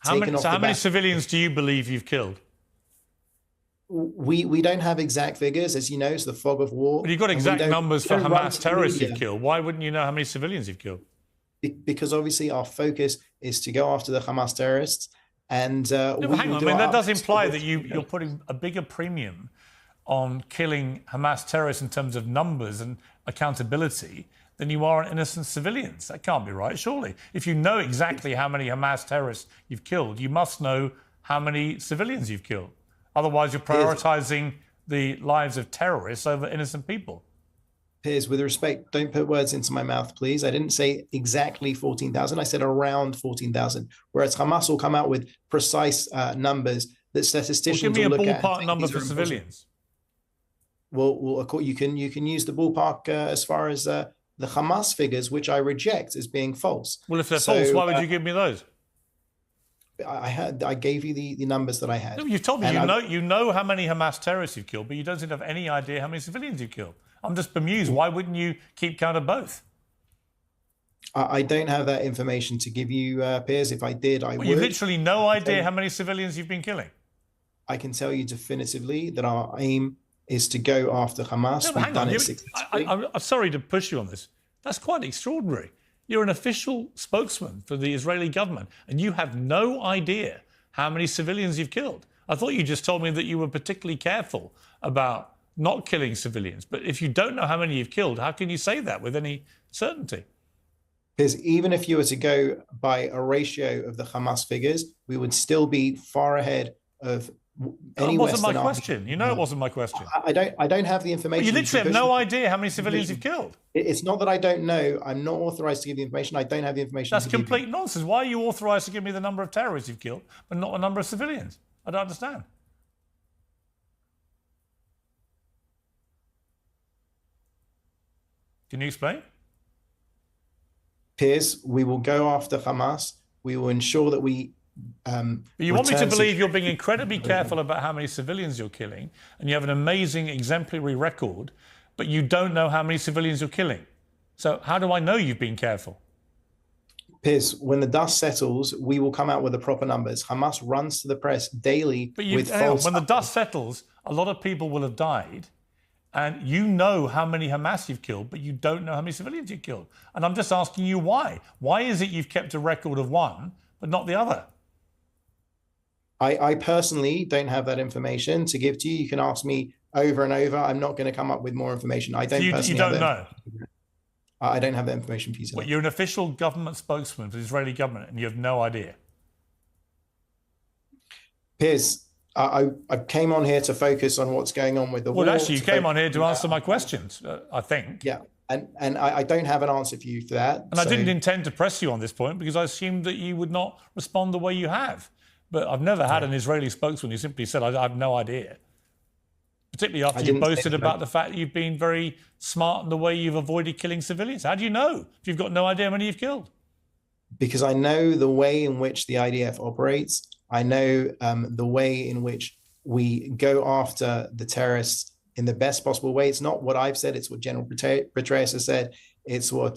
taken off the How many back. civilians do you believe you've killed? We don't have exact figures, as you know. It's the fog of war. But you've got exact numbers for Hamas terrorists you've media. killed. Why wouldn't you know how many civilians you've killed? Because obviously our focus is to go after the Hamas terrorists. And hang on, I mean, that does imply that you're putting a bigger premium on killing Hamas terrorists in terms of numbers and accountability than you are on innocent civilians. That can't be right, surely. If you know exactly how many Hamas terrorists you've killed, you must know how many civilians you've killed. Otherwise, you're prioritising the lives of terrorists over innocent people. Piers, with respect, don't put words into my mouth, please. I didn't say exactly 14,000. I said around 14,000, whereas Hamas will come out with precise numbers that statisticians will look at. Give me a ballpark number for civilians. Well, you can use the ballpark as far as the Hamas figures, which I reject as being false. Well, if they're false, why would you give me those? I gave you the numbers that I had. No, you've told me you know how many Hamas terrorists you've killed, but you don't seem to have any idea how many civilians you've killed. I'm just bemused. Why wouldn't you keep count of both? I don't have that information to give you, Piers. If I did, I would. You've literally no idea how many civilians you've been killing. I can tell you definitively that our aim is to go after Hamas. No, hang on. I'm sorry to push you on this. That's quite extraordinary. You're an official spokesman for the Israeli government, and you have no idea how many civilians you've killed. I thought you just told me that you were particularly careful about not killing civilians. But if you don't know how many you've killed, how can you say that with any certainty? Because even if you were to go by a ratio of the Hamas figures, we would still be far ahead of any Western army. That wasn't my question. You know it wasn't my question. I don't have the information. Well, you literally have no idea how many civilians you've killed. It's not that I don't know. I'm not authorized to give the information. I don't have the information. That's complete nonsense. Why are you authorized to give me the number of terrorists you've killed, but not the number of civilians? I don't understand. Can you explain? Piers, we will go after Hamas. We will ensure that we... But you want me to believe you're being incredibly careful about how many civilians you're killing, and you have an amazing exemplary record, but you don't know how many civilians you're killing. So how do I know you've been careful? Piers, when the dust settles, we will come out with the proper numbers. Hamas runs to the press daily with false... When the dust settles, a lot of people will have died, and you know how many Hamas you've killed, but you don't know how many civilians you've killed. And I'm just asking you why. Why is it you've kept a record of one, but not the other? I personally don't have that information to give to you. You can ask me over and over. I'm not going to come up with more information. I don't personally you don't know? I don't have that information for you today. Well, you're an official government spokesman for the Israeli government, and you have no idea. Piers, I came on here to focus on what's going on with the war. Well, actually, you came on here to answer my questions, I think. Yeah, and I don't have an answer for you for that. And I didn't intend to press you on this point because I assumed that you would not respond the way you have. But I've never had an Israeli spokesman who simply said, I have no idea. Particularly after you boasted about the fact that you've been very smart in the way you've avoided killing civilians. How do you know if you've got no idea how many you've killed? Because I know the way in which the IDF operates. I know the way in which we go after the terrorists in the best possible way. It's not what I've said. It's what General Petraeus has said. It's what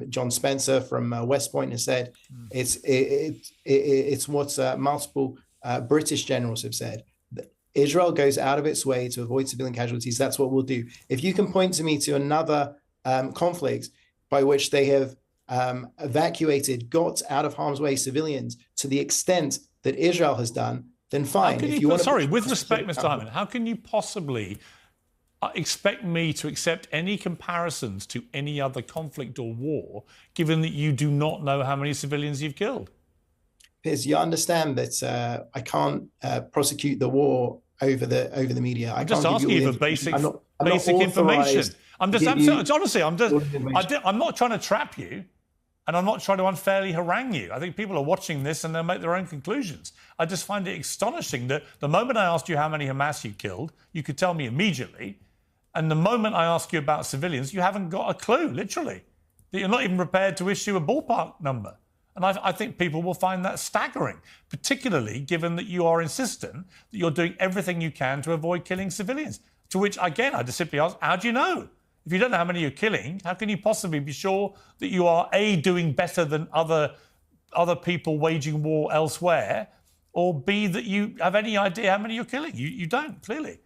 John Spencer from West Point has said. It's what multiple British generals have said. Israel goes out of its way to avoid civilian casualties. That's what we'll do. If you can point to me to another conflict by which they have evacuated, got out of harm's way civilians to the extent that Israel has done, then fine. With respect, Mr. Hyman, how can you possibly expect me to accept any comparisons to any other conflict or war, given that you do not know how many civilians you've killed? Piers, you understand that I can't prosecute the war over the media. I'm just asking you for basic information. I'm not trying to trap you, and I'm not trying to unfairly harangue you. I think people are watching this and they'll make their own conclusions. I just find it astonishing that the moment I asked you how many Hamas you killed, you could tell me immediately. And the moment I ask you about civilians, you haven't got a clue, literally. That you're not even prepared to issue a ballpark number. And I think people will find that staggering, particularly given that you are insistent that you're doing everything you can to avoid killing civilians. To which, again, I just simply ask, how do you know? If you don't know how many you're killing, how can you possibly be sure that you are, A, doing better than other other people waging war elsewhere, or B, that you have any idea how many you're killing. You don't, clearly.